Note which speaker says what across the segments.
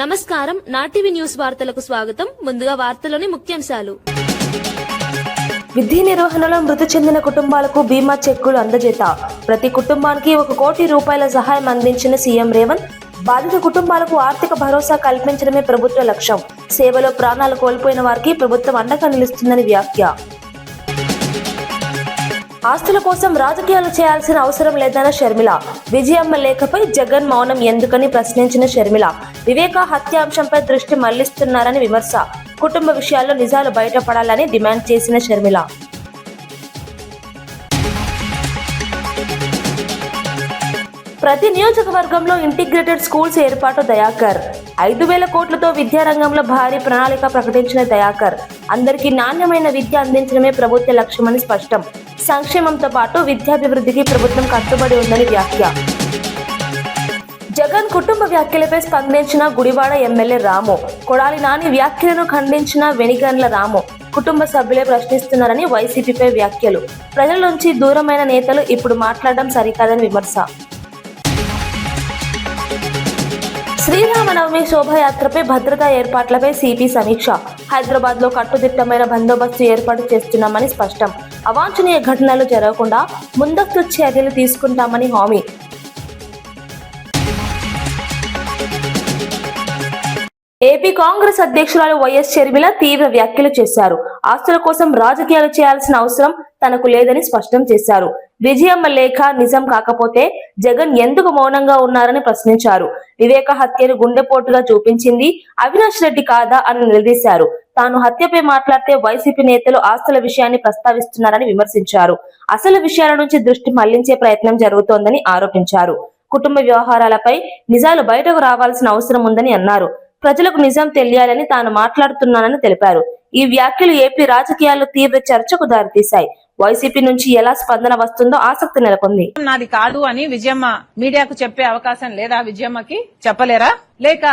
Speaker 1: నమస్కారం నాటివి న్యూస్ వార్తలకు స్వాగతం. ముందుగా వార్తలోని ముఖ్యాంశాలు.
Speaker 2: విధి నిర్వహణలో మృతి చెందిన కుటుంబాలకు బీమా చెక్కులు అందజేత. ప్రతి కుటుంబానికి 1 కోటి రూపాయల సహాయం అందించిన సీఎం రేవంత్. బాధిత కుటుంబాలకు ఆర్థిక భరోసా కల్పించడమే ప్రభుత్వ లక్ష్యం. సేవలో ప్రాణాలు కోల్పోయిన వారికి ప్రభుత్వం అండగా నిలుస్తుందని వ్యాఖ్య. ఆస్తుల కోసం రాజకీయాలు చేయాల్సిన అవసరం లేదన్న షర్మిల. విజయమ్మ లేఖపై జగన్ మౌనం ఎందుకని ప్రశ్నించిన షర్మిల. వివేక హత్యాంశంపై దృష్టి మళ్లిస్తున్నారని విమర్శ. కుటుంబ విషయాల్లో నిజాలు బయటపడాలని డిమాండ్ చేసిన షర్మిల. ప్రతి నియోజకవర్గంలో ఇంటిగ్రేటెడ్ స్కూల్స్ ఏర్పాటు దయాకర్. 5,000 కోట్లతో విద్యారంగంలో భారీ ప్రణాళిక ప్రకటించిన దయాకర్. అందరికీ నాణ్యమైన విద్య అందించడమే ప్రభుత్వ లక్ష్యమని స్పష్టం. సంక్షేమంతో పాటు విద్యాభివృద్ధికి ప్రభుత్వం కట్టుబడి ఉందని వ్యాఖ్య. జగన్ కుటుంబ వ్యాఖ్యలపై స్పందించిన గుడివాడ ఎమ్మెల్యే రాము. కొడాలి నాని వ్యాఖ్యలను ఖండించిన వెనిగండ్ల రాము. కుటుంబ సభ్యులే ప్రశ్నిస్తున్నారని వైసీపీపై వ్యాఖ్యలు. ప్రజల నుంచి దూరమైన నేతలు ఇప్పుడు మాట్లాడడం సరికాదని విమర్శ. శ్రీరామనవమి శోభాయాత్రపై భద్రతా ఏర్పాట్లపై సిపి సమీక్ష. హైదరాబాద్ లో కట్టుదిట్టమైన బందోబస్తు ఏర్పాటు చేస్తున్నామని స్పష్టం. అవాంఛనీయ ఘటనలు జరగకుండా ముందస్తు చర్యలు తీసుకుంటామని హామీ. ఏపీ కాంగ్రెస్ అధ్యక్షురాలు వైఎస్ షర్మిల తీవ్ర వ్యాఖ్యలు చేశారు. ఆస్తుల కోసం రాజకీయాలు చేయాల్సిన అవసరం తనకు లేదని స్పష్టం చేశారు. విజయమ్మ లేఖ నిజం కాకపోతే జగన్ ఎందుకు మౌనంగా ఉన్నారని ప్రశ్నించారు. వివేక హత్యను గుండెపోటుగా చూపించింది అవినాష్ రెడ్డి కాదా అని నిలదీశారు. తాను హత్యపై మాట్లాడితే వైసీపీ నేతలు ఆస్తుల విషయాన్ని ప్రస్తావిస్తున్నారని విమర్శించారు. అసలు విషయాల నుంచి దృష్టి మళ్లించే ప్రయత్నం జరుగుతోందని ఆరోపించారు. కుటుంబ వ్యవహారాలపై నిజాలు బయటకు రావాల్సిన అవసరం ఉందని అన్నారు. ప్రజలకు నిజం తెలియాలని తాను మాట్లాడుతున్నానని తెలిపారు. ఈ వ్యాఖ్యలు ఏపీ రాజకీయాల్లో తీవ్ర చర్చకు దారితీశాయి. వైసీపీ నుంచి ఎలా స్పందన వస్తుందో ఆసక్తి నెలకొంది.
Speaker 3: నాది కాదు అని విజయమ్మ మీడియాకు చెప్పే అవకాశం లేదా? విజయమ్మకి చెప్పలేరా? లేక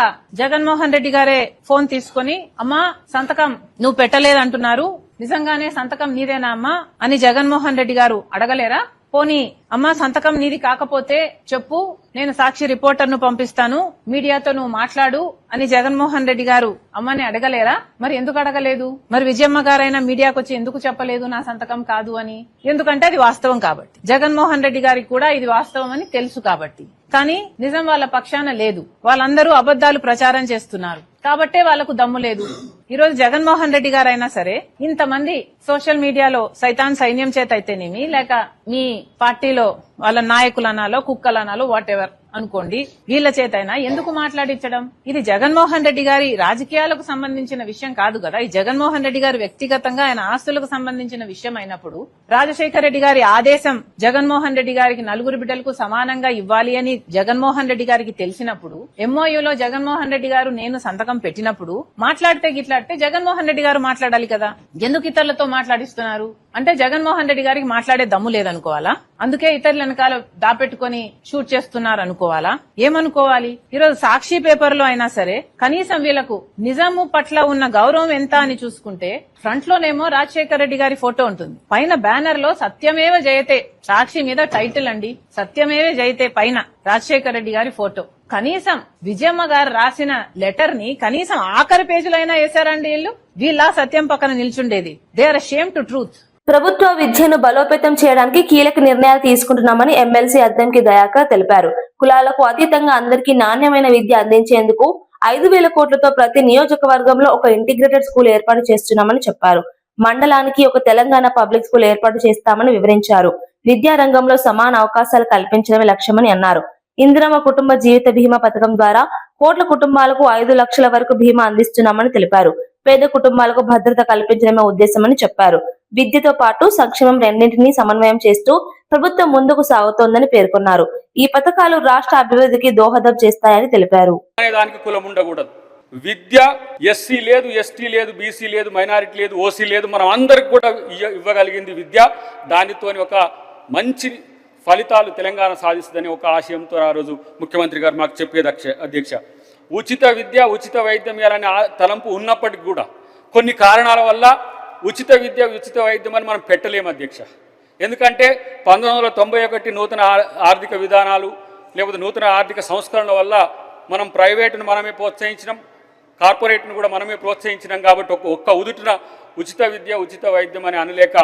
Speaker 3: జగన్మోహన్ రెడ్డి గారే ఫోన్ తీసుకుని అమ్మా సంతకం నువ్వు పెట్టలేదంటున్నారు, నిజంగానే సంతకం నీదేనా అమ్మా అని జగన్మోహన్ రెడ్డి గారు అడగలేరా? పోనీ అమ్మా సంతకం నీది కాకపోతే చెప్పు, నేను సాక్షి రిపోర్టర్ను పంపిస్తాను, మీడియాతో నువ్వు మాట్లాడు అని జగన్మోహన్ రెడ్డి గారు అమ్మని అడగలేరా? మరి ఎందుకు అడగలేదు? మరి విజయమ్మ గారైనా మీడియాకు వచ్చి ఎందుకు చెప్పలేదు నా సంతకం కాదు అని? ఎందుకంటే అది వాస్తవం కాబట్టి. జగన్మోహన్ రెడ్డి గారికి కూడా ఇది వాస్తవం అని తెలుసు కాబట్టి. కానీ నిజం వాళ్ళ పక్షాన లేదు. వాళ్ళందరూ అబద్దాలు ప్రచారం చేస్తున్నారు కాబట్టే వాళ్లకు దమ్ము లేదు. ఈ రోజు జగన్మోహన్ రెడ్డి గారైనా సరే ఇంతమంది సోషల్ మీడియాలో సైతాన్ సైన్యం చేత అయితేనేమి, లేక మీ పార్టీలో వాళ్ళ నాయకులనాలో కుక్కలనాలో వాట్ ఎవర్ అనుకోండి, వీళ్ల చేతైనా ఎందుకు మాట్లాడించడం? ఇది జగన్మోహన్ రెడ్డి గారి రాజకీయాలకు సంబంధించిన విషయం కాదు కదా. ఈ జగన్మోహన్ రెడ్డి గారు వ్యక్తిగతంగా ఆయన ఆస్తులకు సంబంధించిన విషయం అయినప్పుడు రాజశేఖర రెడ్డి గారి ఆదేశం జగన్మోహన్ రెడ్డి గారికి 4 బిడ్డలకు సమానంగా ఇవ్వాలి అని జగన్మోహన్ రెడ్డి గారికి తెలిసినప్పుడు, ఎంఓయూలో జగన్మోహన్ రెడ్డి గారు నేను సంతకం పెట్టినప్పుడు మాట్లాడితే గిట్లాడితే జగన్మోహన్ రెడ్డి గారు మాట్లాడాలి కదా. ఎందుకు ఇతరులతో మాట్లాడిస్తున్నారు అంటే జగన్మోహన్ రెడ్డి గారికి మాట్లాడే దమ్ము లేదనుకోవాలా? అందుకే ఇతరుల వెనకాల దాపెట్టుకుని షూట్ చేస్తున్నారు అనుకోవాలా? ఏమనుకోవాలి? ఈరోజు సాక్షి పేపర్ లో అయినా సరే కనీసం వీళ్లకు నిజాము పట్ల ఉన్న గౌరవం ఎంత అని చూసుకుంటే ఫ్రంట్ లోనేమో రాజశేఖర రెడ్డి గారి ఫోటో ఉంటుంది, పైన బ్యానర్ లో సత్యమేవ జయతే, సాక్షి మీద టైటిల్ అండి సత్యమేవ జయతే, పైన రాజశేఖర రెడ్డి గారి ఫోటో. కనీసం విజయమ్మ గారు రాసిన లెటర్ ని కనీసం ఆఖరి పేజీలైనా వేశారండి వీళ్ళు? వీళ్ళ సత్యం పక్కన నిల్చుండేది. They are ashamed to truth.
Speaker 2: ప్రభుత్వ విద్యను బలోపేతం చేయడానికి కీలక నిర్ణయాలు తీసుకుంటున్నామని ఎమ్మెల్సీ అద్దంకి దయాకర్ తెలిపారు. కులాలకు అతీతంగా అందరికీ నాణ్యమైన విద్య అందించేందుకు 5,000 కోట్లతో ప్రతి నియోజకవర్గంలో ఒక ఇంటిగ్రేటెడ్ స్కూల్ ఏర్పాటు చేస్తున్నామని చెప్పారు. మండలానికి ఒక తెలంగాణ పబ్లిక్ స్కూల్ ఏర్పాటు చేస్తామని వివరించారు. విద్యారంగంలో సమాన అవకాశాలు కల్పించడమే లక్ష్యమని అన్నారు. ఇందిరమ్మ కుటుంబ జీవిత బీమా పథకం ద్వారా కోట్ల కుటుంబాలకు 5 లక్షల వరకు బీమా అందిస్తున్నామని తెలిపారు. పేద కుటుంబాలకు భద్రత కల్పించడమే ఉద్దేశమని చెప్పారు. విద్యతో పాటు సంక్షేమం రెండింటినీ సమన్వయం చేస్తూ ప్రభుత్వం ముందుకు సాగుతోందని పేర్కొన్నారు. ఈ పథకాలు రాష్ట్ర అభివృద్ధికి దోహదం చేస్తాయని తెలిపారు.
Speaker 4: విద్య ఎస్సీ లేదు, ఎస్టీ లేదు, బీసీ లేదు, మైనారిటీ లేదు, ఓసీ లేదు, మనం అందరికి కూడా ఇవ్వగలిగింది విద్య. దానితోని ఒక మంచి ఫలితాలు తెలంగాణ సాధిస్తుందని ఒక ఆశయంతో ఆ రోజు ముఖ్యమంత్రి గారు మాకు చెప్పేది అధ్యక్ష. ఉచిత విద్య, ఉచిత వైద్యం ఇవ్వాలనే తలంపు ఉన్నప్పటికీ కూడా కొన్ని కారణాల వల్ల ఉచిత విద్య, ఉచిత వైద్యం అని మనం పెట్టలేము అధ్యక్ష. ఎందుకంటే 1991 నూతన ఆర్థిక విధానాలు లేకపోతే నూతన ఆర్థిక సంస్కరణల వల్ల మనం ప్రైవేటును మనమే ప్రోత్సహించినాం, కార్పొరేట్ను కూడా మనమే ప్రోత్సహించినాం. కాబట్టి ఒక్క ఉదుటిన ఉచిత విద్య ఉచిత వైద్యం అని అనలేక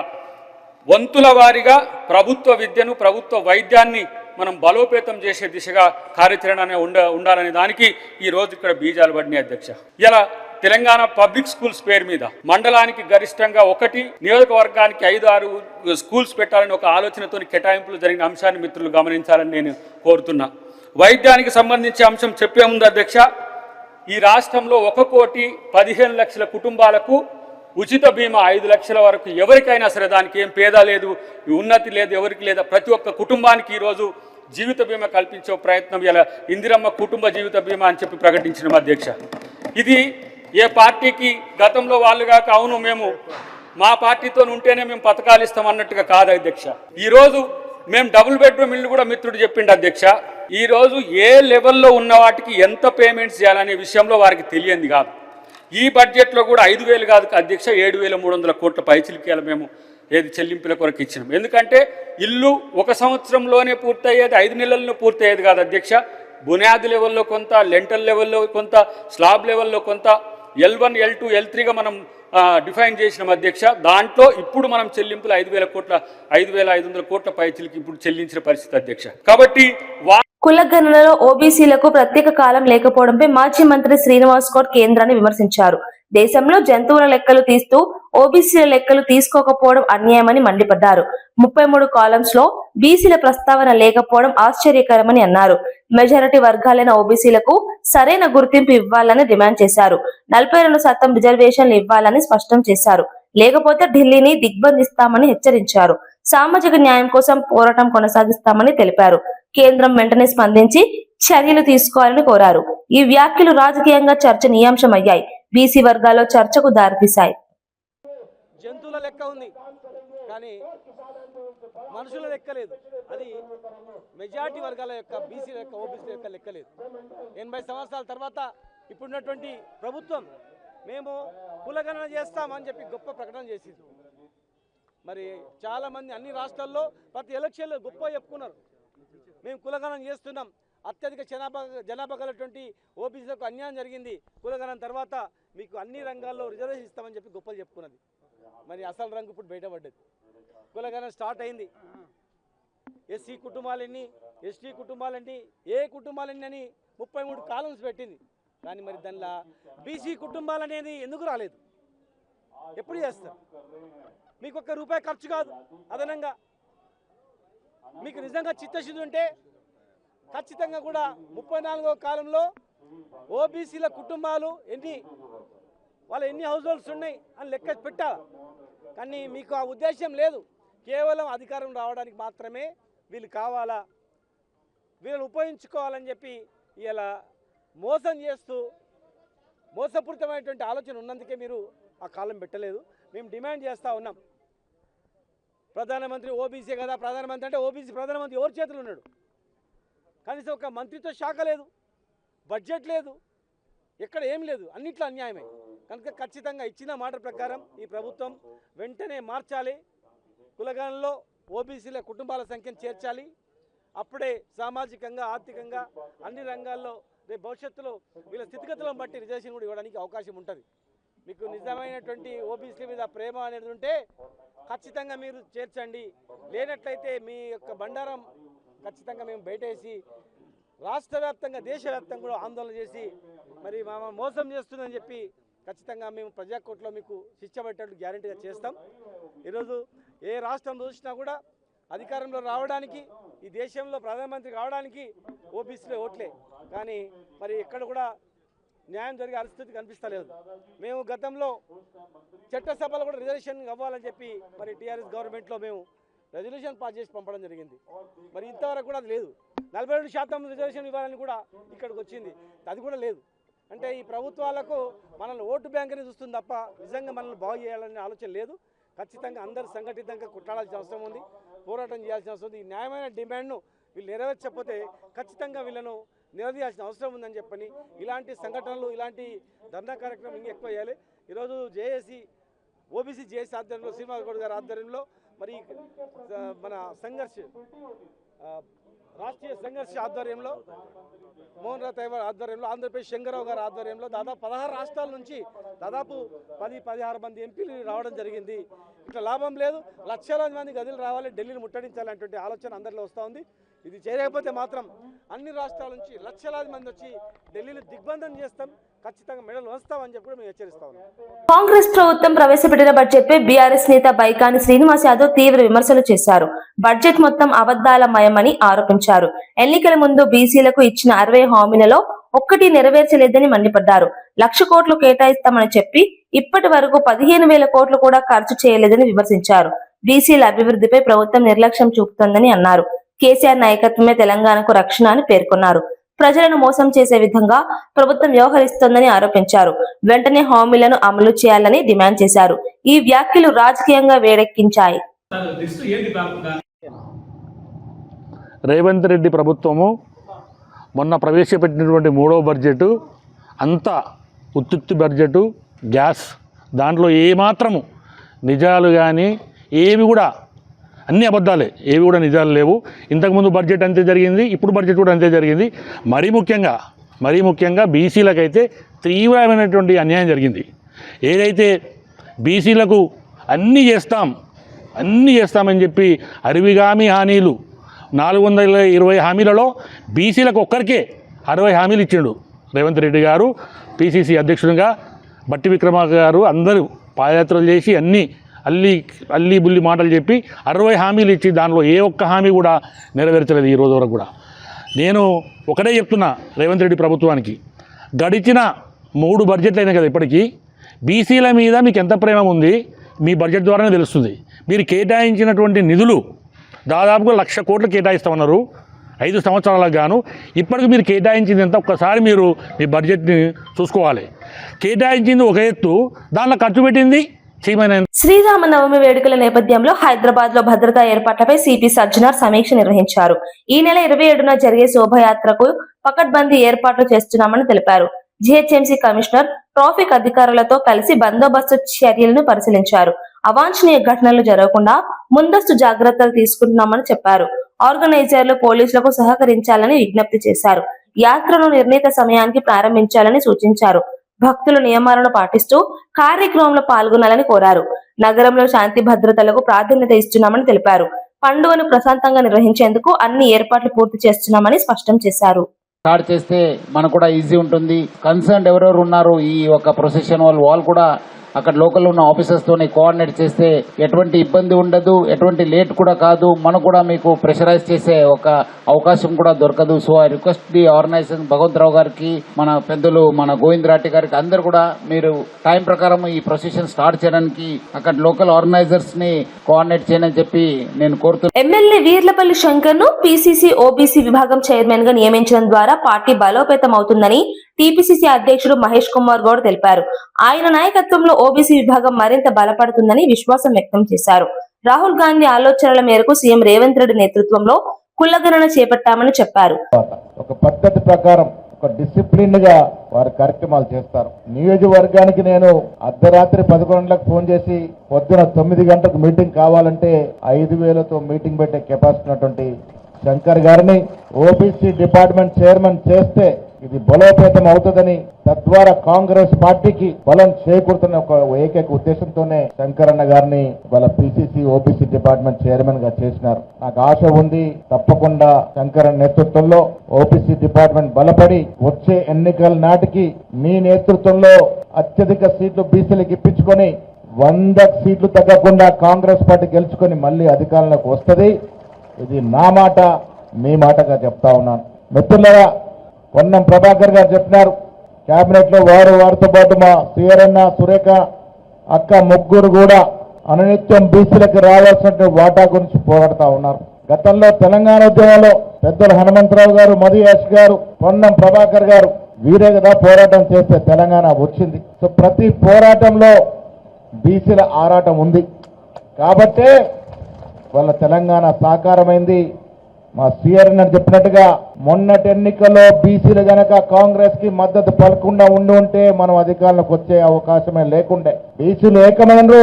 Speaker 4: వంతుల వారీగా ప్రభుత్వ విద్యను ప్రభుత్వ వైద్యాన్ని మనం బలోపేతం చేసే దిశగా కార్యాచరణ ఉండాలనే దానికి ఈరోజు ఇక్కడ బీజాలు పడినాయి అధ్యక్ష. ఇలా తెలంగాణ పబ్లిక్ స్కూల్స్ పేరు మీద మండలానికి గరిష్టంగా 1, నియోజకవర్గానికి 5-6 స్కూల్స్ పెట్టాలని ఒక ఆలోచనతో కేటాయింపులు జరిగిన అంశాన్ని మిత్రులు గమనించాలని నేను కోరుతున్నా. వైద్యానికి సంబంధించి అంశం చెప్పే ముందు అధ్యక్ష, ఈ రాష్ట్రంలో 1,15,00,000 కుటుంబాలకు ఉచిత బీమా 5 లక్షల వరకు ఎవరికైనా సరే, దానికి ఏం పేద లేదు, ఉన్నతి లేదు, ఎవరికి లేదా, ప్రతి ఒక్క కుటుంబానికి ఈరోజు జీవిత బీమా కల్పించే ప్రయత్నం ఇలా ఇందిరమ్మ కుటుంబ జీవిత బీమా అని చెప్పి ప్రకటించిన అధ్యక్ష. ఇది ఏ పార్టీకి గతంలో వాళ్ళు కాక అవును మేము మా పార్టీతో ఉంటేనే మేము పథకాలు ఇస్తాం అన్నట్టుగా కాదు అధ్యక్ష. ఈరోజు మేము డబుల్ బెడ్రూమ్ ఇల్లు కూడా మిత్రుడు చెప్పిండు అధ్యక్ష. ఈరోజు ఏ లెవెల్లో ఉన్న వాటికి ఎంత పేమెంట్స్ చేయాలనే విషయంలో వారికి తెలియంది కాదు. ఈ బడ్జెట్లో కూడా 5,000 కాదు అధ్యక్ష, 7,300 కోట్ల పైచిలికేయాలి మేము చెల్లింపుల కొరకు ఇచ్చినాం. ఎందుకంటే ఇల్లు 1 సంవత్సరంలోనే పూర్తయ్యేది, 5 నెలల్లో పూర్తయ్యేది కాదు అధ్యక్ష. బునియాది లెవెల్లో కొంత, లెంటల్ లెవెల్లో కొంత, స్లాబ్ లెవెల్లో కొంత, L1, L2, L3గా మనం డిఫైన్ చేసినాం అధ్యక్ష. దాంట్లో ఇప్పుడు మనం చెల్లింపులు 5,500 కోట్ల పైచిలికి ఇప్పుడు చెల్లించిన పరిస్థితి అధ్యక్ష. కాబట్టి
Speaker 2: కులగణనలో ఓబీసీలకు ప్రత్యేక కాలం లేకపోవడంపై మాజీ మంత్రి శ్రీనివాస్ గౌడ్ కేంద్రాన్ని విమర్శించారు. దేశంలో జంతువుల లెక్కలు తీస్తూ ఓబీసీల లెక్కలు తీసుకోకపోవడం అన్యాయమని మండిపడ్డారు. 33 కాలమ్స్ లో బీసీల ప్రస్తావన లేకపోవడం ఆశ్చర్యకరమని అన్నారు. మెజారిటీ వర్గాలైన ఓబీసీలకు సరైన గుర్తింపు ఇవ్వాలని డిమాండ్ చేశారు. 42% రిజర్వేషన్లు ఇవ్వాలని స్పష్టం చేశారు. లేకపోతే ఢిల్లీని దిగ్బంధిస్తామని హెచ్చరించారు. సామాజిక న్యాయం కోసం పోరాటం కొనసాగిస్తామని తెలిపారు. కేంద్రం వెంటనే స్పందించి చర్యలు తీసుకోవాలని కోరారు. ఈ వ్యాఖ్యలు రాజకీయంగా చర్చనీయాంశమయ్యాయి. బీసీ వర్గాల్లో చర్చకు దారితీశాయి.
Speaker 5: జంతువుల లెక్క ఉంది కానీ మనుషుల లెక్క లేదు. అది మెజారిటీ వర్గాల యొక్క బీసీ లెక్క, ఓబీసీ యొక్క లెక్క లేదు. 80 సంవత్సరాల తర్వాత ఇప్పుడున్నటువంటి ప్రభుత్వం మేము కులగణన చేస్తామని చెప్పి గొప్ప ప్రకటన చేసింది. మరి చాలామంది అన్ని రాష్ట్రాల్లో ప్రతి ఎలక్షన్లో గొప్ప చెప్పుకున్నారు, మేము కులగణన చేస్తున్నాం, అత్యధిక జనాభా గలటువంటి ఓబీసీలకు అన్యాయం జరిగింది, కులగణన తర్వాత మీకు అన్ని రంగాల్లో రిజర్వేషన్ ఇస్తామని చెప్పి గొప్పలు చెప్పుకున్నది. మరి అసలు రంగు ఇప్పుడు బయటపడ్డది. కులగణన స్టార్ట్ అయింది. ఎస్సీ కుటుంబాలన్నీ, ఎస్టీ కుటుంబాలన్నీ, ఏ కుటుంబాలన్నీ అని 33 కాలమ్స్ పెట్టింది. కానీ మరి దానిలో బీసీ కుటుంబాలు అనేది ఎందుకు రాలేదు? ఎప్పుడు చేస్తారు? మీకు ₹1 ఖర్చు కాదు అదనంగా. మీకు నిజంగా చిత్తశుద్ధి ఉంటే ఖచ్చితంగా కూడా 34వ కాలంలో ఓబీసీల కుటుంబాలు వాళ్ళ ఎన్ని హౌస్ హోల్డ్స్ ఉన్నాయి అని లెక్క పెట్టాలి. కానీ మీకు ఆ ఉద్దేశం లేదు. కేవలం అధికారం రావడానికి మాత్రమే వీళ్ళు కావాలా, వీళ్ళని ఉపయోగించుకోవాలని చెప్పి ఇలా మోసం చేస్తూ మోసపూరితమైనటువంటి ఆలోచన ఉన్నందుకే మీరు ఆ కాలం పెట్టలేదు. మేము డిమాండ్ చేస్తూ ఉన్నాం. ప్రధానమంత్రి ఓబీసీ కదా, ప్రధానమంత్రి అంటే ఓబీసీ ప్రధానమంత్రి ఎవరి చేతులు ఉన్నాడు? కనీసం ఒక మంత్రిత్వ శాఖ లేదు, బడ్జెట్ లేదు, ఎక్కడ ఏం లేదు, అన్నిట్లో అన్యాయమే. కనుక ఖచ్చితంగా ఇచ్చిన మాట ప్రకారం ఈ ప్రభుత్వం వెంటనే మార్చాలి. కులగణనలో ఓబీసీల కుటుంబాల సంఖ్యను చేర్చాలి. అప్పుడే సామాజికంగా, ఆర్థికంగా అన్ని రంగాల్లో రేపు భవిష్యత్తులో వీళ్ళ స్థితిగతులను బట్టి రిజర్వేషన్ కూడా ఇవ్వడానికి అవకాశం ఉంటుంది. మీకు నిజమైనటువంటి ఓబీసీ మీద ప్రేమ అనేది ఉంటే ఖచ్చితంగా మీరు చేర్చండి. లేనట్లయితే మీ యొక్క బండారం ఖచ్చితంగా మేము బయటేసి రాష్ట్ర వ్యాప్తంగా, దేశవ్యాప్తంగా కూడా ఆందోళన చేసి మరి మోసం చేస్తుందని చెప్పి ఖచ్చితంగా మేము ప్రజాకోర్టులో మీకు శిక్ష పెట్టేట్టు గ్యారెంటీగా చేస్తాం. ఈరోజు ఏ రాష్ట్రం చూసినా కూడా అధికారంలో రావడానికి, ఈ దేశంలో ప్రధానమంత్రి కావడానికి ఓబీసీలో ఓట్లే. కానీ మరి ఎక్కడ కూడా న్యాయం జరిగే పరిస్థితి కనిపిస్తలేదు. మేము గతంలో చట్టసభలో కూడా రిజర్వేషన్ అవ్వాలని చెప్పి మరి టీఆర్ఎస్ గవర్నమెంట్లో మేము రెజల్యూషన్ పాస్ చేసి పంపడం జరిగింది. మరి ఇంతవరకు కూడా అది లేదు. 42% రిజర్వేషన్ ఇవ్వాలని కూడా ఇక్కడికి వచ్చింది, అది కూడా లేదు. అంటే ఈ ప్రభుత్వాలకు మనల్ని ఓటు బ్యాంకుని చూస్తుంది తప్ప నిజంగా మనల్ని బాగు చేయాలనే ఆలోచన లేదు. ఖచ్చితంగా అందరూ సంఘటితంగా కొట్లాడాల్సిన అవసరం ఉంది, పోరాటం చేయాల్సిన అవసరం ఉంది. ఈ న్యాయమైన డిమాండ్ను వీళ్ళు నెరవేర్చకపోతే ఖచ్చితంగా వీళ్ళను నిలదీయాల్సిన అవసరం ఉందని చెప్పని ఇలాంటి సంఘటనలు, ఇలాంటి ధర్నా కార్యక్రమం ఇంకా ఎక్కువ చేయాలి. ఈరోజు ఓబీసీ జేఏసీ ఆధ్వర్యంలో, శ్రీనివాస్ గౌడ్ గారి ఆధ్వర్యంలో మరి మన సంఘర్ష్ రాష్ట్రీయ సంఘర్ష ఆధ్వర్యంలో మోహన్ రావు తైవార్ ఆధ్వర్యంలో ఆంధ్రప్రదేశ్ శంకరరావు గారి ఆధ్వర్యంలో దాదాపు 16 రాష్ట్రాల నుంచి దాదాపు 10-16 మంది ఎంపీలు రావడం జరిగింది. ఇట్లా లాభం లేదు, లక్షలాది మంది గదులు రావాలి, ఢిల్లీని ముట్టడించాలనేటువంటి ఆలోచన అందరిలో వస్తూ ఉంది. ఇది చేయకపోతే మాత్రం అన్ని రాష్ట్రాల నుంచి లక్షలాది మంది వచ్చి ఢిల్లీని దిగ్బంధం చేస్తాం, ఖచ్చితంగా మెడలు వస్తామని చెప్పి కూడా మేము హెచ్చరిస్తా ఉన్నాం.
Speaker 2: కాంగ్రెస్ ప్రభుత్వం ప్రవేశపెట్టిన బడ్జెట్ పై బీఆర్ఎస్ నేత బైకాని శ్రీనివాస్ యాదవ్ తీవ్ర విమర్శలు చేశారు. బడ్జెట్ మొత్తం అబద్దాల మయమని ఆరోపించారు. ఎన్నికల ముందు బీసీలకు ఇచ్చిన 60 హామీలలో ఒక్కటి నెరవేర్చలేదని మండిపడ్డారు. 1,00,000 కోట్లు కేటాయిస్తామని చెప్పి ఇప్పటి వరకు 15,000 కోట్లు కూడా ఖర్చు చేయలేదని విమర్శించారు. బీసీల అభివృద్ధిపై ప్రభుత్వం నిర్లక్ష్యం చూపుతోందని అన్నారు. కేసీఆర్ నాయకత్వమే తెలంగాణకు రక్షణ అని పేర్కొన్నారు. ప్రజలను మోసం చేసే విధంగా ప్రభుత్వం వ్యవహరిస్తోందని ఆరోపించారు. వెంటనే హామీలను అమలు చేయాలని డిమాండ్ చేశారు. ఈ వ్యాఖ్యలు రాజకీయంగా వేడెక్కించాయి.
Speaker 6: రేవంత్ రెడ్డి ప్రభుత్వము మొన్న ప్రవేశపెట్టినటువంటి 3వ బడ్జెటు అంతా ఉత్తుత్తి బడ్జెటు, గ్యాస్, దాంట్లో ఏమాత్రము నిజాలు కానీ ఏవి కూడా అన్ని అబద్ధాలే, ఏవి కూడా నిజాలు లేవు. ఇంతకుముందు బడ్జెట్ అంతే జరిగింది, ఇప్పుడు బడ్జెట్ కూడా అంతే జరిగింది. మరీ ముఖ్యంగా బీసీలకైతే తీవ్రమైనటువంటి అన్యాయం జరిగింది. ఏదైతే బీసీలకు అన్నీ చేస్తామని చెప్పి అరివిగామి హామీలు 420 హామీలలో బీసీలకు ఒక్కరికే 60 హామీలు ఇచ్చిండు రేవంత్ రెడ్డి గారు. పిసిసి అధ్యక్షుడిగా బట్టి విక్రమార్క గారు అందరూ పాదయాత్రలు చేసి అల్లి బుల్లి మాటలు చెప్పి 60 హామీలు ఇచ్చి దానిలో ఏ ఒక్క హామీ కూడా నెరవేర్చలేదు ఈ రోజు వరకు కూడా. నేను ఒకటే చెప్తున్నా రేవంత్ రెడ్డి ప్రభుత్వానికి, గడిచిన 3 బడ్జెట్లు అయినాయి కదా ఇప్పటికీ, బీసీల మీద మీకు ఎంత ప్రేమ ఉంది మీ బడ్జెట్ ద్వారానే తెలుస్తుంది. మీరు కేటాయించినటువంటి నిధులు దాదాపుగా 1,00,000 కోట్లు కేటాయిస్తామన్నారు 5 సంవత్సరాలకు గాను. ఇప్పటికి మీరు కేటాయించింది ఎంత ఒక్కసారి మీరు మీ బడ్జెట్ని చూసుకోవాలి. కేటాయించింది ఒక ఎత్తు, దాంట్లో ఖర్చు పెట్టింది
Speaker 2: శ్రీరామనవమి వేడుకల నేపథ్యంలో హైదరాబాద్ లో భద్రతా ఏర్పాట్లపై సిపి సజ్జనార్ సమీక్ష నిర్వహించారు. ఈ నెల 27న జరిగే శోభయాత్రకు పకడ్బందీ ఏర్పాట్లు చేస్తున్నామని తెలిపారు. జిహెచ్ఎంసీ కమిషనర్ ట్రాఫిక్ అధికారులతో కలిసి బందోబస్తు చర్యలను పరిశీలించారు. అవాంఛనీయ ఘటనలు జరగకుండా ముందస్తు జాగ్రత్తలు తీసుకుంటున్నామని చెప్పారు. ఆర్గనైజర్లు పోలీసులకు సహకరించాలని విజ్ఞప్తి చేశారు. యాత్రను నిర్ణీత సమయానికి ప్రారంభించాలని సూచించారు. భక్తులు నియమాలను పాటిస్తూ కార్యక్రమంలో పాల్గొనాలని కోరారు. నగరంలో శాంతి భద్రతలకు ప్రాధాన్యత ఇస్తున్నామని తెలిపారు. పండుగను ప్రశాంతంగా నిర్వహించేందుకు అన్ని ఏర్పాట్లు పూర్తి చేస్తున్నామని స్పష్టం చేశారు.
Speaker 7: స్టార్ట్ చేస్తే మనకు కూడా ఈజీ ఉంటుంది. కన్సర్న్ ఎవరెవరు ఉన్నారు ఈ ఒక ప్రొసెషన్ వాళ్ళు కూడా అక్కడ లోకల్ ఉన్న ఆఫీసర్స్ తోని కోఆర్డినేట్ చేస్తే ఎటువంటి ఇబ్బంది ఉండదు, ఎటువంటి లేట్ కూడా కాదు. మనకు కూడా మీకు ప్రెషరైజ్ చేసే ఒక అవకాశం కూడా దొరకదు. So I request the organization Bhagavantarao గారికి, మన పెద్దలు మన గోవింద్ రాటి గారికి అందరు కూడా మీరు టైం ప్రకారం ఈ ప్రొసెషన్ స్టార్ట్ చేయడానికి అక్కడ లోకల్ ఆర్గనైజర్స్ ని కోఆర్డినేట్ చేయని చెప్పి నేను కోరుతున్నాను.
Speaker 2: ఎమ్మెల్యే వీర్లపల్లి శంకర్ ను పిసిసి ఓబీసీ విభాగం చైర్మన్ గా నియమించడం ద్వారా పార్టీ బలోపేతం అవుతుందని టిపిసిసి అధ్యక్షుడు మహేష్ కుమార్ గౌడ్ తెలిపారు. ఆయన నాయకత్వంలో ఓబీసీ విభాగం మరింత బలపడుతుందని విశ్వాసం వ్యక్తం చేశారు. రాహుల్ గాంధీ ఆలోచనల మేరకు సీఎం రేవంత్ రెడ్డి నేతృత్వంలో కులగణన చేపట్టామని చెప్పారు.
Speaker 8: ఒక పద్ధతి ప్రకారం ఒక డిసిప్లిన్ గా వారి కార్యక్రమాలు చేస్తారు. నియోజకవర్గానికి నేను అర్ధరాత్రి 11 గంటలకు ఫోన్ చేసి పొద్దున 9 గంటలకు మీటింగ్ కావాలంటే 5,000తో మీటింగ్ పెట్టే కెపాసిటీ ఉన్నటువంటి శంకర్ గారిని ఓబీసీ డిపార్ట్మెంట్ చైర్మన్ చేస్తే ఇది బలోపేతం అవుతుందని, తద్వారా కాంగ్రెస్ పార్టీకి బలం చేకూరుతున్న ఒక ఏకైక ఉద్దేశంతోనే శంకరన్న గారిని వాళ్ళ పిసిసి ఓబీసీ డిపార్ట్మెంట్ చైర్మన్ గా చేసినారు. నాకు ఆశ ఉంది, తప్పకుండా శంకరన్న నేతృత్వంలో ఓబీసీ డిపార్ట్మెంట్ బలపడి వచ్చే ఎన్నికల నాటికి మీ నేతృత్వంలో అత్యధిక సీట్లు బీసీలకు ఇప్పించుకొని 100 సీట్లు తగ్గకుండా కాంగ్రెస్ పార్టీ గెలుచుకొని మళ్ళీ అధికారంలోకి వస్తుంది. ఇది నా మాట, మీ మాటగా చెప్తా ఉన్నాను. మిత్రులారా, పొన్నం ప్రభాకర్ గారు చెప్పినారు కేబినెట్ లో వారితో పాటు మా సిఆర్ఎన్న, సురేఖ అక్క ముగ్గురు కూడా అనునిత్యం బీసీలకు రావాల్సిన వాటా గురించి పోరాడుతా ఉన్నారు. గతంలో తెలంగాణ ఉద్యమంలో పెద్దలు హనుమంతరావు గారు, మధుయాష్ గారు, పొన్నం ప్రభాకర్ గారు వీరే కదా పోరాటం చేస్తే తెలంగాణ వచ్చింది. సో ప్రతి పోరాటంలో బీసీల ఆరాటం ఉంది కాబట్టే వాళ్ళ తెలంగాణ సాకారమైంది. మా సిఆర్ఎన్ చెప్పినట్టుగా మొన్నటి ఎన్నికల్లో బీసీలు గనక కాంగ్రెస్ కి మద్దతు పలకుండా ఉంటే మనం అధికారంలోకి వచ్చే అవకాశమే లేకుండే. బీసీలు ఏకమైనరు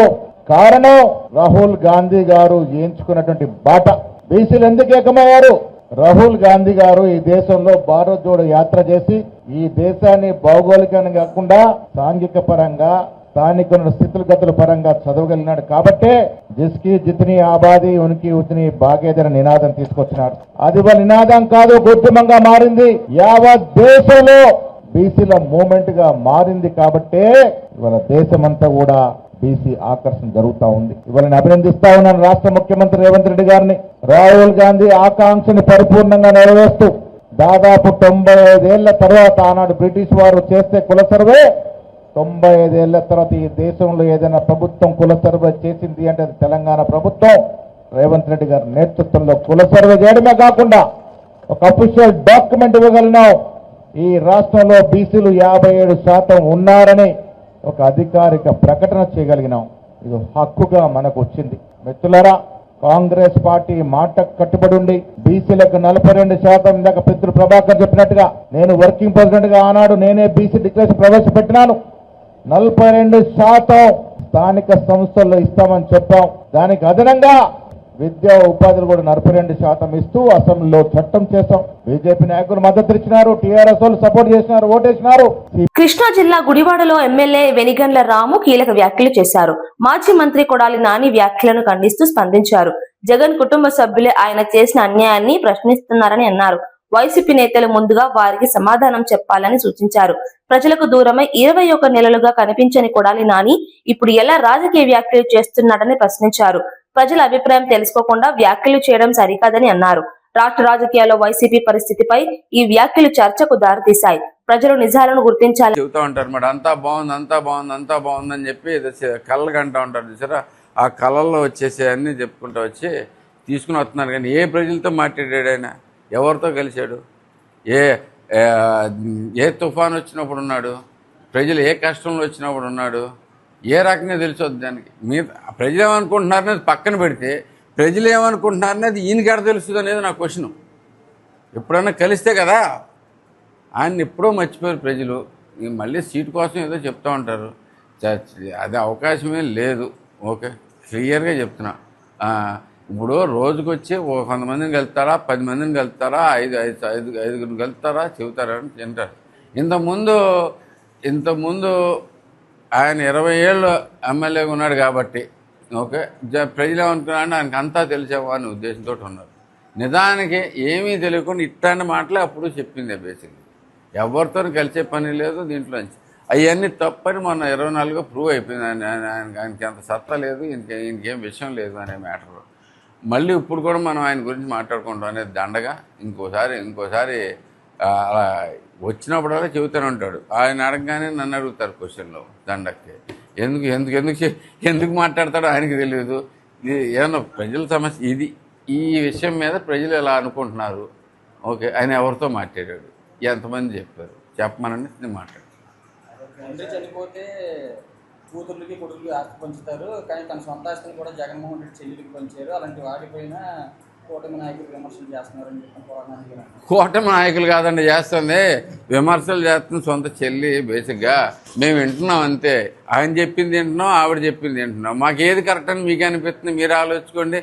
Speaker 8: కారణం రాహుల్ గాంధీ గారు ఎంచుకున్నటువంటి బాట. బీసీలు ఎందుకు ఏకమయ్యారు? రాహుల్ గాంధీ గారు ఈ దేశంలో భారత్ జోడో యాత్ర చేసి ఈ దేశాన్ని భౌగోళికంగా కాకుండా సాంఘిక పరంగా స్థానిక స్థితులగతుల పరంగా చదవగలిగినాడు కాబట్టే జిస్కి జితని ఆబాది ఉనికి ఉతిని బాగేదన నినాదం తీసుకొచ్చినాడు. అది వాళ్ళ నినాదం కాదు, ఉద్యమంగా మారింది. యావత్ దేశంలో బీసీల మూమెంట్ గా మారింది కాబట్టే ఇవాళ దేశమంతా కూడా బీసీ ఆకర్షణ జరుగుతా ఉంది. ఇవాళ అభినందిస్తా ఉన్నాను రాష్ట్ర ముఖ్యమంత్రి రేవంత్ రెడ్డి గారిని. రాహుల్ గాంధీ ఆకాంక్షని పరిపూర్ణంగా నెరవేరుస్తూ దాదాపు 95 ఏళ్ల తర్వాత ఆనాడు బ్రిటిష్ వారు చేస్తే కుల సర్వే, 95 ఏళ్ల తర్వాత ఈ దేశంలో ఏదైనా ప్రభుత్వం కుల సర్వే చేసింది అంటే అది తెలంగాణ ప్రభుత్వం రేవంత్ రెడ్డి గారి నేతృత్వంలో కుల సర్వే చేయడమే కాకుండా ఒక అఫీషియల్ డాక్యుమెంట్ ఇవ్వగలిగినాం. ఈ రాష్ట్రంలో బీసీలు 57% ఉన్నారని ఒక అధికారిక ప్రకటన చేయగలిగినాం. ఇది హక్కుగా మనకు వచ్చింది. మిత్రులారా, కాంగ్రెస్ పార్టీ మాట కట్టుబడి ఉండి బీసీలకు 42%, ఇందాక పితృ ప్రభాకర్ చెప్పినట్టుగా నేను వర్కింగ్ ప్రెసిడెంట్ గా ఆనాడు నేనే బీసీ డిక్లరేషన్ ప్రవేశపెట్టినాను. 42% స్థానిక సంస్థల్లో ఇస్తామని చెప్పాం. దానికి అదనంగా విద్యా ఉపాధులు కూడా 42% ఇస్తూ అసెంబ్లీలో చట్టం చేశాం. బీజేపీ నాయకులు మద్దతు ఇచ్చినారు, టీఆర్ఎస్ వాళ్ళు సపోర్ట్ చేసినారు, ఓటేసినారు.
Speaker 2: కృష్ణా జిల్లా గుడివాడలో ఎమ్మెల్యే వెనిగండ్ల రాము కీలక వ్యాఖ్యలు చేశారు. మాజీ మంత్రి కొడాలి నాని వ్యాఖ్యలను ఖండిస్తూ స్పందించారు. జగన్ కుటుంబ సభ్యులే ఆయన చేసిన అన్యాయాన్ని ప్రశ్నిస్తున్నారని అన్నారు. వైసీపీ నేతలు ముందుగా వారికి సమాధానం చెప్పాలని సూచించారు. ప్రజలకు దూరమై 21 నెలలుగా కనిపించని కొడాలి నాని ఇప్పుడు ఎలా రాజకీయ వ్యాఖ్యలు చేస్తున్నాడని ప్రశ్నించారు. ప్రజల అభిప్రాయం తెలుసుకోకుండా వ్యాఖ్యలు చేయడం సరికాదని అన్నారు. రాష్ట్ర రాజకీయాల్లో వైసీపీ పరిస్థితిపై ఈ వ్యాఖ్యలు చర్చకు దారితీశాయి. ప్రజలు నిజాలను గుర్తించాలి.
Speaker 9: చెబుతూ ఉంటారు మరి అంతా బాగుంది, అంతా బాగుంది, అంతా బాగుందని చెప్పి కళ్ళకి అంటూ ఉంటారు చూసారా. ఆ కళల్లో వచ్చేసి అన్నీ చెప్పుకుంటూ వచ్చి తీసుకుని వస్తున్నారు. కానీ ఏ ప్రజలతో మాట్లాడాడు ఆయన? ఎవరితో కలిశాడు? ఏ తుఫాన్ వచ్చినప్పుడు ఉన్నాడు? ప్రజలు ఏ కష్టంలో వచ్చినప్పుడు ఉన్నాడు? ఏ రకంగా తెలిసొద్దు దానికి? మీరు ప్రజలు ఏమనుకుంటున్నారనేది పక్కన పెడితే ప్రజలు ఏమనుకుంటున్నారనేది ఈయనకాడ తెలుస్తుంది అనేది నా క్వశ్చన్. ఎప్పుడన్నా కలిస్తే కదా. ఆయన ఎప్పుడో మర్చిపోయారు ప్రజలు. మళ్ళీ సీటు కోసం ఏదో చెప్తూ ఉంటారు. అది అవకాశమే లేదు. ఓకే, క్లియర్గా చెప్తున్నా. ఇప్పుడు రోజుకొచ్చి కొంతమందిని కలుపుతారా, 10 మందిని కలుపుతారా, ఐదుగురిని కలుపుతారా, చెబుతారా అని తింటారు. ఇంతకుముందు ఆయన 20 ఏళ్ళు ఎమ్మెల్యేగా ఉన్నాడు కాబట్టి ఓకే, ప్రజలు ఏమనుకున్నారంటే ఆయనకు అంతా తెలిసేమో అనే ఉద్దేశంతో ఉన్నారు. నిజానికి ఏమీ తెలియకుండా ఇట్లాంటి మాటలే అప్పుడు చెప్పింది. బేసిక్గా ఎవరితో కలిసే పని లేదు దీంట్లోంచి. అవన్నీ తప్పని మొన్న 24 ప్రూవ్ అయిపోయింది. ఆయనకి అంత సత్తా లేదు, ఈయనకేం విషయం లేదు అనే మ్యాటర్. మళ్ళీ ఇప్పుడు కూడా మనం ఆయన గురించి మాట్లాడుకుంటాం అనేది దండగా. ఇంకోసారి అలా వచ్చినప్పుడల్లా చెబుతూనే ఉంటాడు. ఆయన అడగగానే నన్ను అడుగుతారు క్వశ్చన్లో దండకి. ఎందుకు మాట్లాడతాడో ఆయనకి తెలియదు. ఇది ఏమన్నా ప్రజల సమస్య ఇది. ఈ విషయం మీద ప్రజలు ఎలా అనుకుంటున్నారు? ఓకే, ఆయన ఎవరితో మాట్లాడాడు, ఎంతమంది చెప్పారు చెప్పమనండి, నేను మాట్లాడు.
Speaker 10: తండ్రి చనిపోతే కూతుర్లకి కొడుకులకి ఆస్తి పంచుతారు, కానీ తన సొంత ఆస్తిని కూడా జగన్మోహన్ రెడ్డి చెల్లెలకి పంచారు. అలాంటి వాటిపైన కూటమి నాయకులు విమర్శలు చేస్తున్నారని చెప్పి
Speaker 9: కూటమి నాయకులు కాదండి చేస్తుంది, విమర్శలు చేస్తుంది సొంత చెల్లి. బేసిక్గా మేము వింటున్నాం అంతే. ఆయన చెప్పింది వింటున్నాం, ఆవిడ చెప్పింది వింటున్నాం. మాకు ఏది కరెక్ట్ అని మీకు అనిపిస్తుంది? మీరు ఆలోచించుకోండి.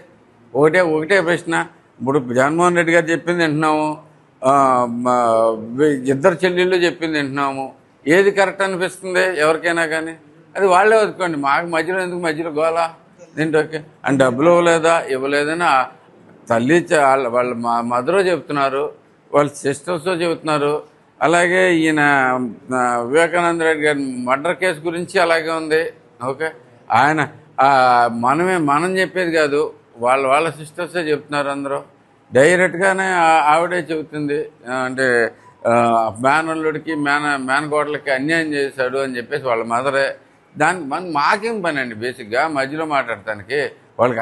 Speaker 9: ఒకటే ప్రశ్న. ఇప్పుడు జగన్మోహన్ రెడ్డి గారు చెప్పింది వింటున్నాము, ఇద్దరు చెల్లెళ్ళు చెప్పింది వింటున్నాము. ఏది కరెక్ట్ అనిపిస్తుంది ఎవరికైనా కానీ? అది వాళ్ళే వదుకోండి. మాకు మధ్యలో ఎందుకు మధ్యలో గోలా? దీంట్లో ఓకే అని డబ్బులు ఇవ్వలేదని తల్లి వాళ్ళ మదర్ చెప్తున్నారు, వాళ్ళ సిస్టర్స్ చెబుతున్నారు. అలాగే ఈయన వివేకానంద రెడ్డి గారి మర్డర్ కేసు గురించి అలాగే ఉంది. ఓకే, ఆయన మనం చెప్పేది కాదు, వాళ్ళ సిస్టర్సే చెప్తున్నారు. అందరూ డైరెక్ట్గానే ఆవిడే చెబుతుంది. అంటే మేనల్లుడికి మేనకోడలకి అన్యాయం చేశాడు అని చెప్పేసి వాళ్ళ మదరే. మాకేం పని అండి బేసిక్గా మధ్యలో మాట్లాడటానికి? వాళ్ళకి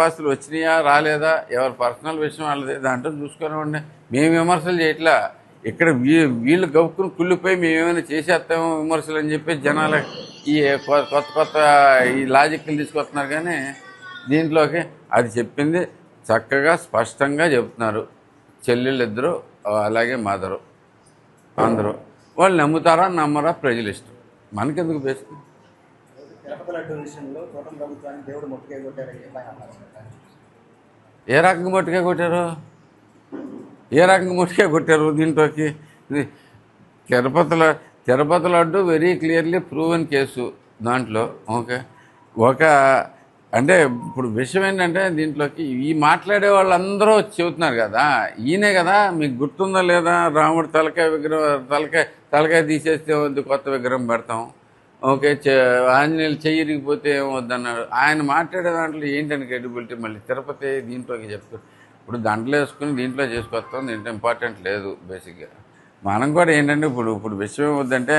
Speaker 9: ఆస్తులు వచ్చినాయా రాలేదా, ఎవరి పర్సనల్ విషయం వాళ్ళది, దాంట్లో చూసుకుని మేము విమర్శలు చేయట్లా. ఇక్కడ వీళ్ళు గవ్వుకుని కుళ్ళిపోయి మేమేమైనా చేసేస్తామో విమర్శలు అని చెప్పి జనాల ఈ కొత్త ఈ లాజిక్లు తీసుకొస్తున్నారు. కానీ దీంట్లోకి అది చెప్పింది చక్కగా స్పష్టంగా చెబుతున్నారు. చెల్లెళ్ళు ఇద్దరు అలాగే మదరు అందరూ. వాళ్ళు నమ్ముతారా నమ్మరా ప్రజలు ఇష్టం, మనకెందుకు బేసిక్. ఏ రకంగా మొట్టకాయ కొట్టారు? ఏ రకంగా ముట్టిగా కొట్టారు దీంట్లోకి? ఇది Tirupati laddu very clearly proven case దాంట్లో. ఓకే, అంటే ఇప్పుడు విషయం ఏంటంటే దీంట్లోకి ఈ మాట్లాడే వాళ్ళందరూ చెబుతున్నారు కదా, ఈయనే కదా, మీకు గుర్తుందా లేదా, రాముడు తలకాయ తీసేస్తే వద్దు, కొత్త విగ్రహం పెడతాం. ఓకే, ఆంజనేయులు చెయ్యిరిగిపోతే ఏమొద్దన్నాడు. ఆయన మాట్లాడే దాంట్లో ఏంటని క్రెడిబిలిటీ? మళ్ళీ తిరుపతి దీంట్లోకి చెప్తారు. ఇప్పుడు దాంట్లో వేసుకుని దీంట్లో చేసుకొస్తాం, దీంట్లో ఇంపార్టెంట్ లేదు బేసిక్గా. మనం కూడా ఏంటంటే ఇప్పుడు విషయం ఏమొద్దంటే,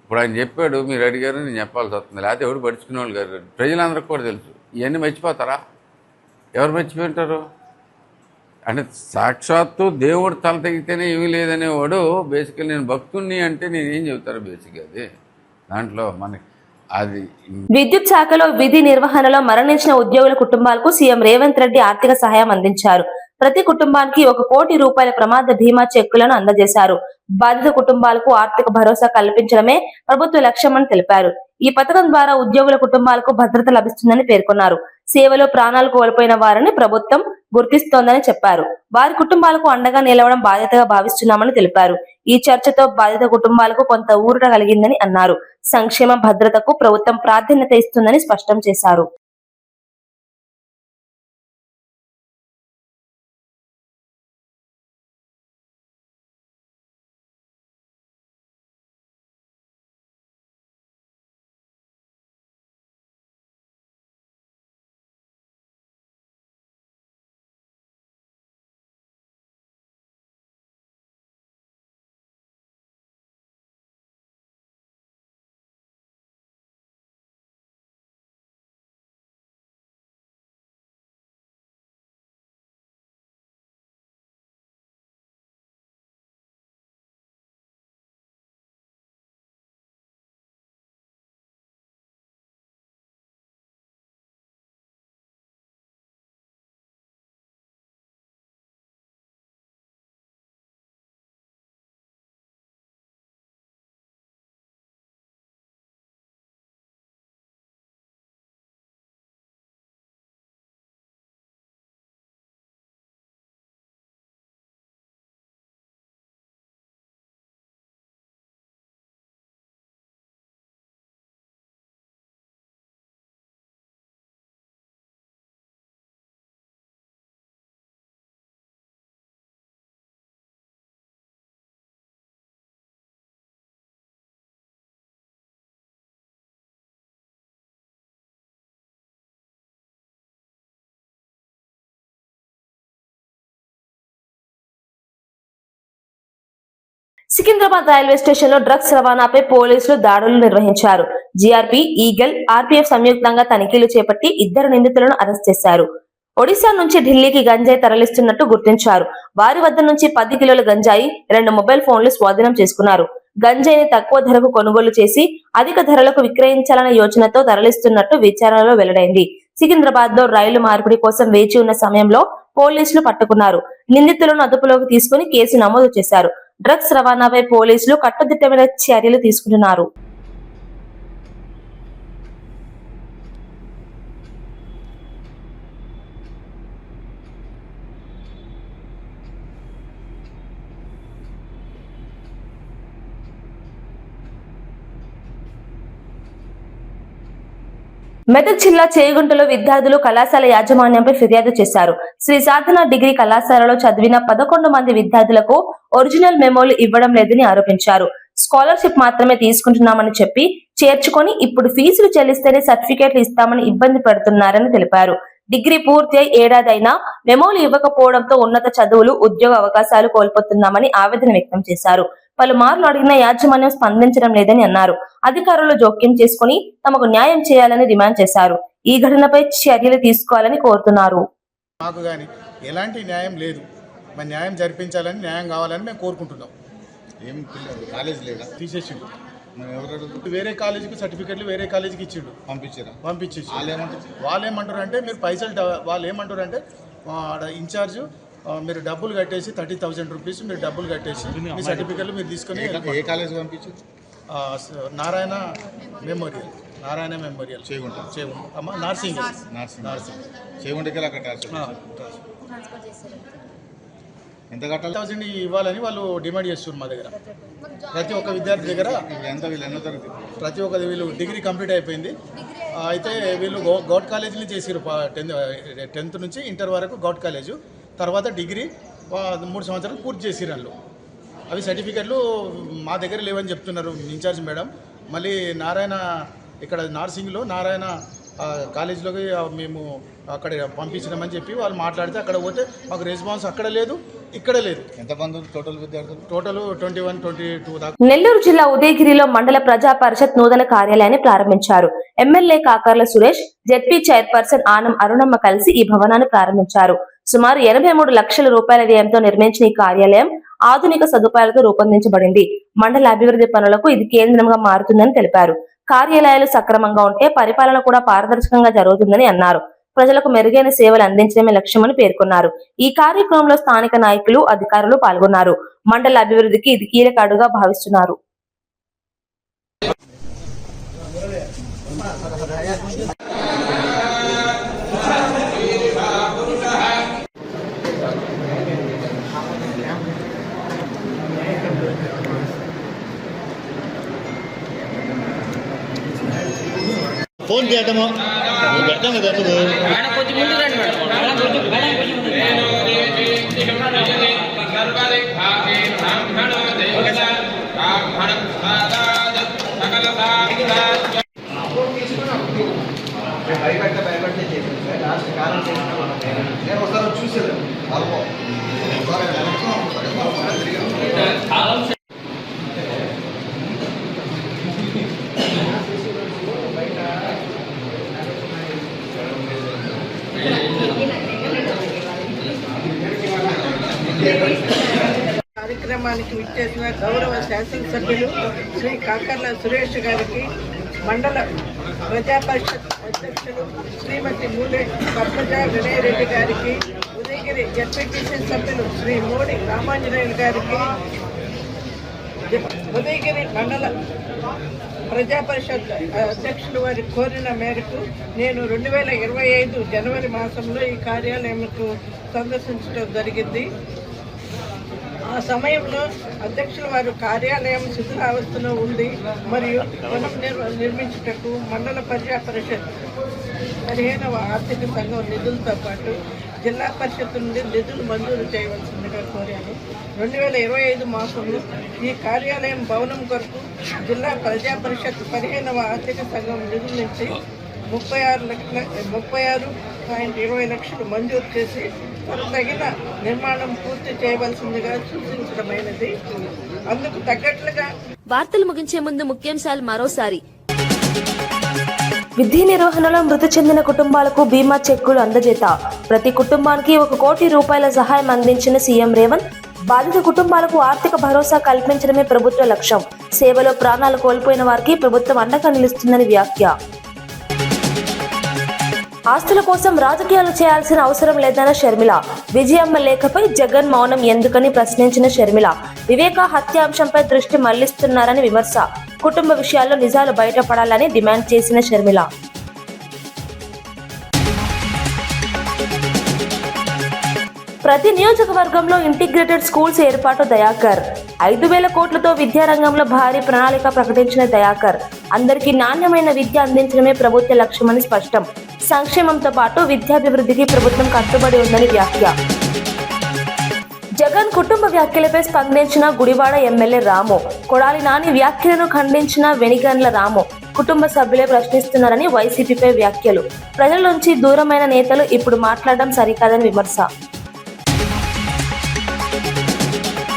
Speaker 9: ఇప్పుడు ఆయన చెప్పాడు, మీరు అడిగారు, నేను చెప్పాల్సి వస్తుంది. లేకపోతే ఎవరు పడుచుకునే వాళ్ళు గారు, ప్రజలందరికీ కూడా తెలుసు. ఇవన్నీ మర్చిపోతారా? ఎవరు మర్చిపోయింటారు? అంటే సాక్షాత్తు దేవుడు తల తెగితేనే ఏమీ లేదనేవాడు బేసిక్గా నేను భక్తుణ్ణి అంటే నేనేం చెబుతారు బేసిక్గా? అది దాంట్లో మనకి అది.
Speaker 2: విద్యుత్ శాఖలో విధి నిర్వహణలో మరణించిన ఉద్యోగుల కుటుంబాలకు సీఎం రేవంత్ రెడ్డి ఆర్థిక సహాయం అందించారు. ప్రతి కుటుంబానికి 1 కోటి రూపాయల ప్రమాద బీమా చెక్కులను అందజేశారు. బాధిత కుటుంబాలకు ఆర్థిక భరోసా కల్పించడమే ప్రభుత్వ లక్ష్యమని తెలిపారు. ఈ పథకం ద్వారా ఉద్యోగుల కుటుంబాలకు భద్రత లభిస్తుందని పేర్కొన్నారు. సేవలో ప్రాణాలు కోల్పోయిన వారిని ప్రభుత్వం గుర్తిస్తోందని చెప్పారు. వారి కుటుంబాలకు అండగా నిలవడం బాధ్యతగా భావిస్తున్నామని తెలిపారు. ఈ చర్చతో బాధిత కుటుంబాలకు కొంత ఊరట కలిగిందని అన్నారు. సంక్షేమ భద్రతకు ప్రభుత్వం ప్రాధాన్యత ఇస్తుందని స్పష్టం చేశారు. సికింద్రాబాద్ రైల్వే స్టేషన్ లో డ్రగ్స్ రవాణాపై పోలీసులు దాడులు నిర్వహించారు. జీఆర్పీ, ఈగల్, ఆర్పీఎఫ్ సంయుక్తంగా తనిఖీలు చేపట్టి 2 నిందితులను అరెస్ట్ చేశారు. ఒడిశా నుంచి ఢిల్లీకి గంజాయి తరలిస్తున్నట్టు గుర్తించారు. వారి వద్ద నుంచి 10 కిలోల గంజాయి, 2 మొబైల్ ఫోన్లు స్వాధీనం చేసుకున్నారు. గంజాయిని తక్కువ ధరకు కొనుగోలు చేసి అధిక ధరలకు విక్రయించాలన్న యోచనతో తరలిస్తున్నట్టు విచారణలో వెల్లడైంది. సికింద్రాబాద్ లో రైలు మార్పిడి కోసం వేచి ఉన్న సమయంలో పోలీసులు పట్టుకున్నారు. నిందితులను అదుపులోకి తీసుకుని కేసు నమోదు చేశారు. డ్రగ్స్ రవాణాపై పోలీసులు కట్టుదిట్టమైన చర్యలు తీసుకుంటున్నారు. మెదక్ జిల్లా చేగుంటలో విద్యార్థులు కళాశాల యాజమాన్యంపై ఫిర్యాదు చేశారు. శ్రీ సాధన డిగ్రీ కళాశాలలో చదివిన 11 మంది విద్యార్థులకు ఒరిజినల్ మెమోలు ఇవ్వడం లేదని ఆరోపించారు. స్కాలర్షిప్ మాత్రమే తీసుకుంటున్నామని చెప్పి చేర్చుకొని ఇప్పుడు ఫీజులు చెల్లిస్తేనే సర్టిఫికేట్లు ఇస్తామని ఇబ్బంది పెడుతున్నారని తెలిపారు. డిగ్రీ పూర్తి అయి ఏడాదైనా మెమోలు ఇవ్వకపోవడంతో ఉన్నత చదువులు, ఉద్యోగ అవకాశాలు కోల్పోతున్నామని ఆవేదన వ్యక్తం చేశారు. పలుమార్లు అడిగిన యాజమాన్యం స్పందించడం లేదని అన్నారు. అధికారులు జోక్యం చేసుకుని తమకు న్యాయం చేయాలని డిమాండ్ చేశారు. ఈ ఘటనపై చర్యలు తీసుకోవాలని కోరుతున్నారు.
Speaker 11: మాకు గాని ఎలాంటి న్యాయం లేదు. మన న్యాయం జరిపించాలని, న్యాయం కావాలని మేము కోరుకుంటున్నాం.
Speaker 8: ఏం కాలేజ్ లేదా
Speaker 11: తీసేసిండు. వేరే కాలేజీకి సర్టిఫికెట్లు వేరే కాలేజీకి ఇచ్చిండు, పంపించేసి వాళ్ళు ఏమంటారు అంటే మీరు పైసలు వాళ్ళు ఏమంటారు అంటే ఇన్ఛార్జ్ మీరు డబ్బులు కట్టేసి 30,000 రూపీస్ మీరు డబ్బులు కట్టేసి మీ సర్టిఫికెట్లు మీరు తీసుకొని
Speaker 8: ఏ కాలేజ్ పంపించి
Speaker 11: నారాయణ మెమోరియల్ చేగుంట అమ్మ నర్సింగ్
Speaker 8: చేగుంటకి అక్కడ
Speaker 11: ఎంత కట్టాలి 1000 ఇవ్వాలని వాళ్ళు డిమాండ్ చేస్తున్నారు మా దగ్గర. ప్రతి ఒక్క విద్యార్థి దగ్గర ప్రతి ఒక్క వీళ్ళు డిగ్రీ కంప్లీట్ అయిపోయింది. అయితే వీళ్ళు గౌట్ కాలేజీని చేసారు 10th నుంచి ఇంటర్ వరకు గౌట్ కాలేజు, తర్వాత డిగ్రీ 3 సంవత్సరాలు పూర్తి చేసిరు వాళ్ళు. అవి సర్టిఫికెట్లు మా దగ్గర లేవని చెప్తున్నారు ఇన్ఛార్జ్ మేడం. మళ్ళీ నారాయణ ఇక్కడ నార్సింగ్లో నారాయణ కాలేజీలోకి మేము అక్కడ పంపించినామని చెప్పి వాళ్ళు మాట్లాడితే అక్కడ పోతే మాకు రెస్పాన్స్ అక్కడ లేదు, ఇక్కడ లేదు. ఎంతమంది టోటల్ విద్యార్థులు? టోటల్ 21-22 దాకా.
Speaker 2: నెల్లూరు జిల్లా ఉదయగిరిలో మండల ప్రజా పరిషత్ నూతన కార్యాలయాన్ని ప్రారంభించారు. MLA Kakarla Suresh, ZP chairperson Anam Arunamma కలిసి ఈ భవనాన్ని ప్రారంభించారు. సుమారు 83 లక్షల రూపాయల వ్యయంతో నిర్మించిన ఈ కార్యాలయం ఆధునిక సదుపాయాలతో రూపొందించబడింది. మండల అభివృద్ధి పనులకు ఇది కేంద్రంగా మారుతుందని తెలిపారు. కార్యాలయాలు సక్రమంగా ఉంటే పరిపాలన కూడా పారదర్శకంగా జరుగుతుందని అన్నారు. ప్రజలకు మెరుగైన సేవలు అందించడమే లక్ష్యమని పేర్కొన్నారు. ఈ కార్యక్రమంలో స్థానిక నాయకులు, అధికారులు పాల్గొన్నారు. మండల అభివృద్ధికి ఇది కీలక అడుగుగా భావిస్తున్నారు.
Speaker 11: ఫోన్ చేయటమా పెడతాం కదా
Speaker 10: భయపెట్టే చేశాను సార్. లాస్ట్ కాలం నేను ఒకసారి చూసేది
Speaker 3: కార్యక్రమానికి విచ్చేసిన గౌరవ శాసనసభ్యులు శ్రీ కాకర్ల సురేష్ గారికి, మండల ప్రజా పరిషత్ అధ్యక్షులు శ్రీమతి మూలే పద్మజ వినయ్ రెడ్డి గారికి, ఉదయగిరి జడ్పీటీసీ సభ్యులు శ్రీ మోడి రామాంజనేయులు గారికి, ఉదయగిరి మండల ప్రజా పరిషత్ అధ్యక్షులు వారి కోరిన మేరకు నేను 2025 జనవరి మాసంలో ఈ కార్యాలయంకు సందర్శించడం జరిగింది. ఆ సమయంలో అధ్యక్షుల వారు కార్యాలయం శిథిలావస్థలో ఉంది మరియు పునః నిర్మించుటకు మండల ప్రజా పరిషత్ 15వ ఆర్థిక సంఘం నిధులతో పాటు జిల్లా పరిషత్ నుండి నిధులు మంజూరు చేయవలసిందిగా కోరాను. 2025 మాసంలో ఈ కార్యాలయం భవనం కొరకు జిల్లా ప్రజా పరిషత్ 15వ ఆర్థిక సంఘం నిధుల నుంచి 36.20 లక్షలు మంజూరు చేసి తగిన నిర్మాణం పూర్తి చేయవలసిందిగా సూచించడమైనది. అందుకు తగ్గట్లుగా
Speaker 1: వార్తలు ముగించే ముందు ముఖ్యాంశాలు మరోసారి.
Speaker 2: విధి నిర్వహణలో మృతి చెందిన కుటుంబాలకు బీమా చెక్కులు అందజేత. ప్రతి కుటుంబానికి 1 కోటి రూపాయల సహాయం అందించిన సీఎం రేవంత్. బాధిత కుటుంబాలకు ఆర్థిక భరోసా కల్పించడమే ప్రభుత్వ లక్ష్యం. సేవలో ప్రాణాలు కోల్పోయిన వారికి ప్రభుత్వం అండగా నిలుస్తుందని వ్యాఖ్య. ఆస్తుల కోసం రాజకీయాలు చేయాల్సిన అవసరం లేదన్న షర్మిల. విజయమ్మ లేఖపై జగన్ మౌనం ఎందుకని ప్రశ్నించిన షర్మిల. వివేక హత్యాంశంపై దృష్టి మళ్లిస్తున్నారని విమర్శ. కుటుంబ విషయాల్లో నిజాలు బయటపడాలని డిమాండ్ చేసిన షర్మిల. ప్రతి నియోజకవర్గంలో ఇంటిగ్రేటెడ్ స్కూల్స్ ఏర్పాటు దయాకర్. 5,000 కోట్లతో విద్యారంగంలో భారీ ప్రణాళిక ప్రకటించిన దయాకర్. అందరికీ నాణ్యమైన విద్య అందించడమే ప్రభుత్వ లక్ష్యమని స్పష్టం. సంక్షేమంతో పాటు విద్యాభివృద్ధికి ప్రభుత్వం కట్టుబడి ఉందని వ్యాఖ్య. జగన్ కుటుంబ వ్యాఖ్యలపై స్పందించిన గుడివాడ ఎమ్మెల్యే రాము. కొడాలి నాని వ్యాఖ్యలను ఖండించిన వెనిగండ్ల రాము. కుటుంబ సభ్యులే ప్రశ్నిస్తున్నారని వైసీపీపై వ్యాఖ్యలు. ప్రజల నుంచి దూరమైన నేతలు ఇప్పుడు మాట్లాడడం సరికాదని విమర్శ.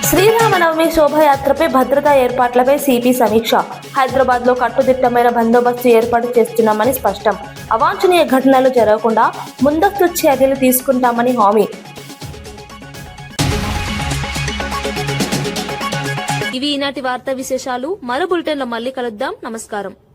Speaker 2: శ్రీరామనవమి శోభాయాత్రపై భద్రతా ఏర్పాట్లపై సిపి సమీక్ష. హైదరాబాద్ లో కట్టుదిట్టమైన బందోబస్తు ఏర్పాటు చేస్తున్నామని స్పష్టం. అవాంఛనీయ ఘటనలు జరగకుండా ముందస్తు చర్యలు తీసుకుంటామని హామీ.
Speaker 1: ఇవి ఈనాటి వార్తా విశేషాలు. మరో బులెటిన్లో మళ్ళీ కలుద్దాం. నమస్కారం.